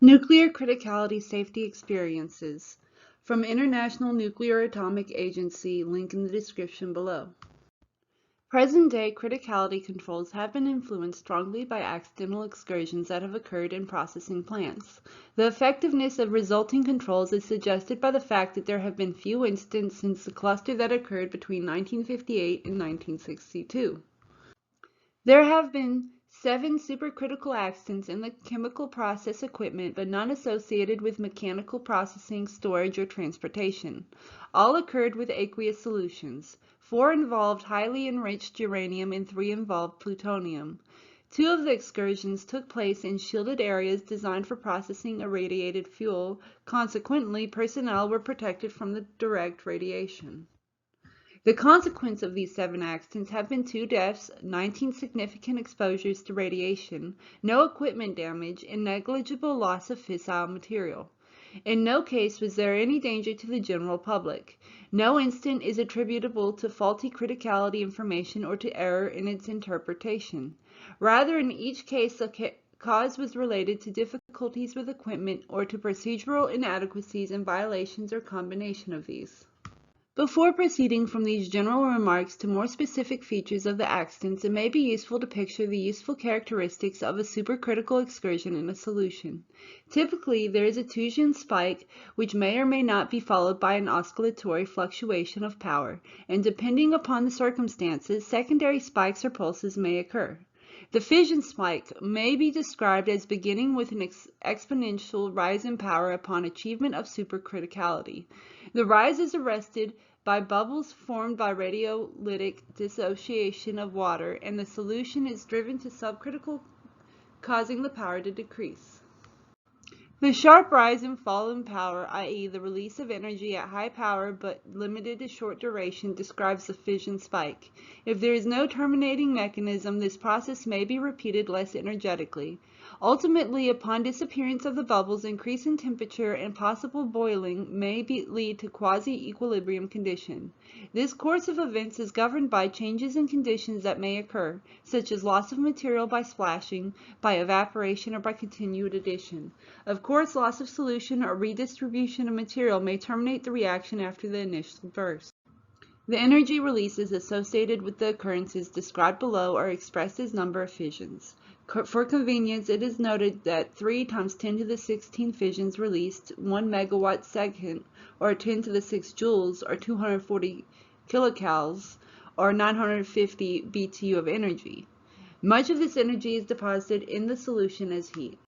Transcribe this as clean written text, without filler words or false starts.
Nuclear Criticality Safety Experiences from International Nuclear Atomic Agency, link in the description below. Present-day criticality controls have been influenced strongly by accidental excursions that have occurred in processing plants. The effectiveness of resulting controls is suggested by the fact that there have been few incidents since the cluster that occurred between 1958 and 1962. There have been 7 supercritical accidents in the chemical process equipment, but none associated with mechanical processing, storage, or transportation. All occurred with aqueous solutions. 4 involved highly enriched uranium and 3 involved plutonium. 2 of the excursions took place in shielded areas designed for processing irradiated fuel. Consequently, personnel were protected from the direct radiation. The consequence of these 7 accidents have been 2 deaths, 19 significant exposures to radiation, no equipment damage, and negligible loss of fissile material. In no case was there any danger to the general public. No incident is attributable to faulty criticality information or to error in its interpretation. Rather, in each case, the cause was related to difficulties with equipment or to procedural inadequacies and violations or combination of these. Before proceeding from these general remarks to more specific features of the accidents, it may be useful to picture the useful characteristics of a supercritical excursion in a solution. Typically, there is a Tuesian spike, which may or may not be followed by an oscillatory fluctuation of power, and depending upon the circumstances, secondary spikes or pulses may occur. The fission spike may be described as beginning with an exponential rise in power upon achievement of supercriticality. The rise is arrested by bubbles formed by radiolytic dissociation of water, and the solution is driven to subcritical, causing the power to decrease. The sharp rise and fall in power, i.e. the release of energy at high power but limited to short duration, describes the fission spike. If there is no terminating mechanism, this process may be repeated less energetically. Ultimately, upon disappearance of the bubbles, increase in temperature and possible boiling may lead to quasi-equilibrium condition. This course of events is governed by changes in conditions that may occur, such as loss of material by splashing, by evaporation, or by continued addition. Of course, loss of solution or redistribution of material may terminate the reaction after the initial burst. The energy releases associated with the occurrences described below are expressed as number of fissions. For convenience, it is noted that 3 times 10 to the 16 fissions released 1 megawatt second, or 10 to the 6 joules, or 240 kilocalories, or 950 BTU of energy. Much of this energy is deposited in the solution as heat.